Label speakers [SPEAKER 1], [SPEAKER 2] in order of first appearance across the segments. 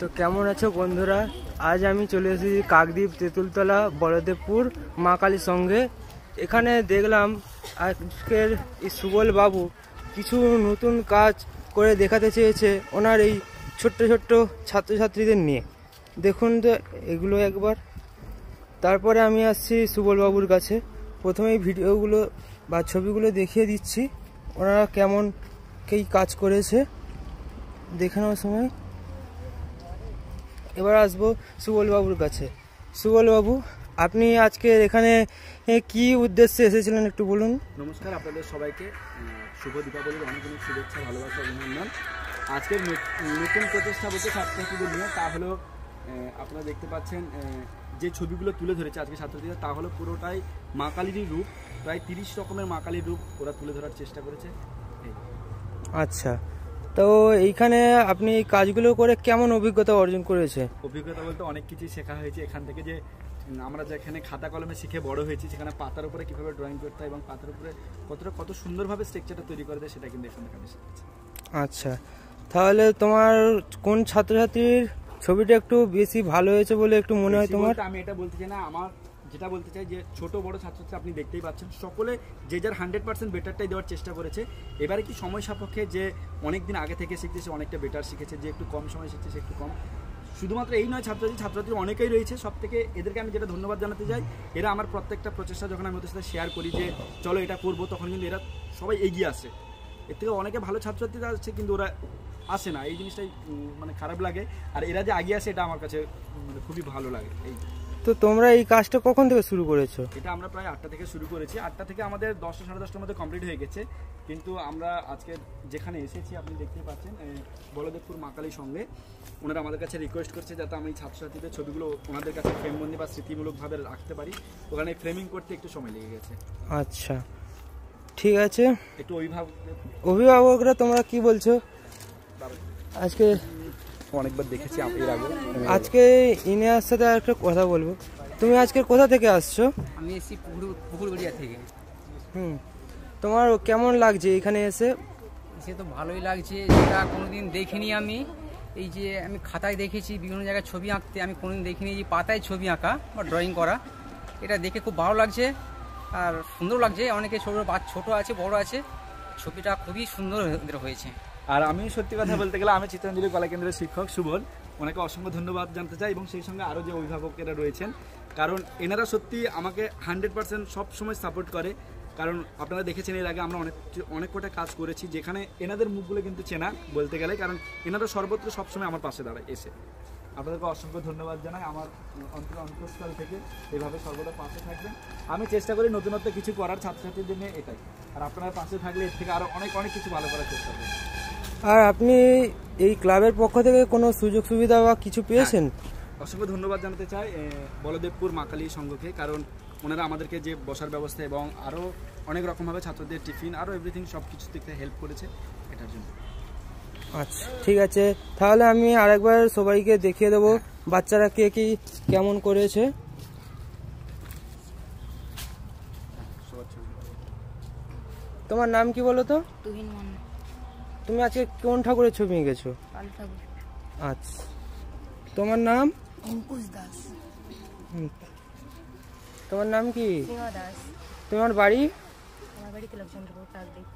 [SPEAKER 1] তো কেমন আছো বন্ধুরা? আজ আমি চলে এসেছি কাকদ্বীপ তেঁতুলতলা বলদেবপুর মা কালীর সঙ্গে। এখানে দেখলাম আজকের এই সুবল বাবু কিছু নতুন কাজ করে দেখাতে চেয়েছে ওনার এই ছোট্ট ছোট্ট ছাত্রছাত্রীদের নিয়ে। দেখুন তো এগুলো একবার। তারপরে আমি আসছি সুবল বাবুর কাছে। প্রথমেই ভিডিওগুলো বা ছবিগুলো দেখিয়ে দিচ্ছি ওনারা কেমন কী কাজ করেছে দেখানোর সময়। এবার আসবো সুবল বাবুর কাছে। সুবল বাবু, আপনি আজকে এখানে কি উদ্দেশ্যে এসেছিলেন একটু বলুন।
[SPEAKER 2] নমস্কার আপনাদের সবাইকে, শুভ দীপাবলির অনেক অনেক শুভেচ্ছা, ভালোবাসা, অভিনন্দন। আজকের নতুন প্রচেষ্টা বলতে ছাত্রছাত্রীদের নিয়ে, তা হলো আপনারা দেখতে পাচ্ছেন যে ছবিগুলো তুলে ধরেছে আজকে ছাত্রছাত্রীরা, তা হলো পুরোটাই মা কালীরই রূপ। প্রায় 30 রকমের মা কালীর রূপ ওরা তুলে ধরার চেষ্টা করেছে।
[SPEAKER 1] আচ্ছা, তো এইখানে আপনি এই কাজগুলো করে কেমন অভিজ্ঞতা অর্জন করেছে?
[SPEAKER 2] অভিজ্ঞতা বলতে অনেক কিছুই শেখা হয়েছে এখান থেকে। যে আমরা যেখানে খাতা কলমে শিখে বড় হয়েছি, সেখানে পাতার উপরে কীভাবে ড্রয়িং করতে হয় এবং পাতার উপরে কত সুন্দরভাবে স্ট্রাকচারটা তৈরি করে দেয় সেটা কিন্তু এখান থেকে আমি শিখেছি।
[SPEAKER 1] আচ্ছা, তাহলে তোমার কোন ছাত্রছাত্রীর ছবিটা একটু বেশি ভালো হয়েছে বলে একটু মনে হয় তোমার?
[SPEAKER 2] আমি এটা বলতে চাই না, আমার যেটা বলতে চাই যে ছোট বড় ছাত্রছাত্রী আপনি দেখতেই পাচ্ছেন সকলে যে যার 100% বেটারটাই দেওয়ার চেষ্টা করেছে। এবারে কি সময় সাপেক্ষে যে অনেক দিন আগে থেকে শিখতেছে অনেকটা বেটার শিখেছে, যে একটু কম সময় শিখছে সে একটু কম। শুধুমাত্র এই নয়, ছাত্রছাত্রী অনেকেই রয়েছে। সব থেকে এদেরকে আমি যেটা ধন্যবাদ জানাতে চাই, এরা আমার প্রত্যেকটা প্রচেষ্টা যখন আমি ওদের সাথে শেয়ার করি যে চলো এটা করবো, তখন কিন্তু এরা সবাই এগিয়ে আসে। এর থেকে অনেকে ভালো ছাত্রছাত্রীরা আসছে কিন্তু ওরা আসে না, এই জিনিসটাই মানে খারাপ লাগে। আর এরা যে এগিয়ে আসে এটা আমার কাছে মানে খুবই ভালো লাগে। এই
[SPEAKER 1] তো তোমরা এই কাজটা কখন থেকে শুরু করেছো?
[SPEAKER 2] এটা আমরা প্রায় 8টা থেকে শুরু করেছি। 8টা থেকে আমাদের 10টা সাড়ে 10টার মধ্যে কমপ্লিট হয়ে গেছে। কিন্তু আমরা আজকে যেখানে এসেছি আপনি দেখতে পাচ্ছেন বলদেবপুর মা কালীর সঙ্গে, ওনারা আমাদের কাছে রিকোয়েস্ট করছে যাতে আমি ছাত্রছাত্রীদের ছবিগুলো ওনাদের কাছে ফ্রেমবন্দি বা স্মৃতিমূলকভাবে রাখতে পারি। ওখানে ফ্রেমিং করতে একটু সময় লেগে গেছে।
[SPEAKER 1] আচ্ছা, ঠিক আছে।
[SPEAKER 2] একটু
[SPEAKER 1] অভিভাবকরা তোমরা কি বলছো? আজকে
[SPEAKER 2] অনেকবার দেখেছি এর আগে।
[SPEAKER 1] আজকে ইনিয়ার সাথে একটা কথা বলবো। তুমি আজকে কোথা থেকে আসছো?
[SPEAKER 3] আমি এসেছি পুকুরবাড়িয়া থেকে।
[SPEAKER 1] তোমার কেমন লাগছে এখানে এসে?
[SPEAKER 3] এসে তো ভালোই লাগছে, যেটা কোনোদিন দেখিনি আমি। এই যে আমি খাতায় দেখেছি বিভিন্ন জায়গায় ছবি আঁকতে, আমি কোনোদিন দেখিনি যে পাতায় ছবি আঁকা বা ড্রয়িং করা। এটা দেখে খুব ভালো লাগছে আর সুন্দর লাগছে। অনেকে ছোট আছে বড় আছে, ছবিটা খুবই সুন্দর হয়েছে।
[SPEAKER 2] আর আমি সত্যি কথা বলতে গেলে আমি চিত্রাঞ্জলি কলা কেন্দ্রের শিক্ষক সুবল, ওনাকে অসংখ্য ধন্যবাদ জানতে চাই এবং সেই সঙ্গে আরও যে অভিভাবকেরা রয়েছেন, কারণ এনারা সত্যি আমাকে 100% সব সময় সাপোর্ট করে। কারণ আপনারা দেখেছেন এর আগে আমরা অনেক কটা কাজ করেছি যেখানে এনাদের মুখগুলো কিন্তু চেনা বলতে গেলে, কারণ এনারা সর্বত্র সবসময় আমার পাশে দাঁড়ায় এসে। আপনাদেরকে অসংখ্য ধন্যবাদ জানাই। আমার অন্তঃস্থল থেকে এভাবে সর্বদা পাশে থাকবেন। আমি চেষ্টা করি নতুনত্ব কিছু করার ছাত্রছাত্রীদের নিয়ে, এটাই। আর আপনারা পাশে থাকলে এর থেকে আরও অনেক কিছু ভালো করার চেষ্টা করি।
[SPEAKER 1] আর আপনি এই ক্লাবের পক্ষ থেকে কোনো সুযোগ সুবিধা বা কিছু পেয়েছেন?
[SPEAKER 2] অসংখ্য ধন্যবাদ জানাতে চাই বলদেবপুর মা কালী সংঘকে, কারণ ওনারা আমাদেরকে যে বসার ব্যবস্থা এবং আরও অনেক রকমভাবে ছাত্রদের টিফিন আরও এভরিথিং সব কিছু থেকে হেল্প করেছে এটার জন্য।
[SPEAKER 1] আচ্ছা, ঠিক আছে, তাহলে আমি আরেকবার সবাইকে দেখিয়ে দেবো বাচ্চারা কে কি কেমন করেছে। তোমার নাম কি বলো তো? তুমি আজকে কোন ঠাকুরের ছবি এঁকেছো? আচ্ছা, তোমার নাম?
[SPEAKER 4] অঙ্কুশ দাস।
[SPEAKER 1] তোমার নাম কি?
[SPEAKER 4] দাস।
[SPEAKER 1] তোমার বাড়ি?
[SPEAKER 4] আমার বাড়ি তিলকচন্দ্রপুর, কাকদ্বীপ।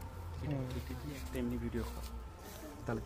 [SPEAKER 2] একটা এমনি ভিডিও তাহলে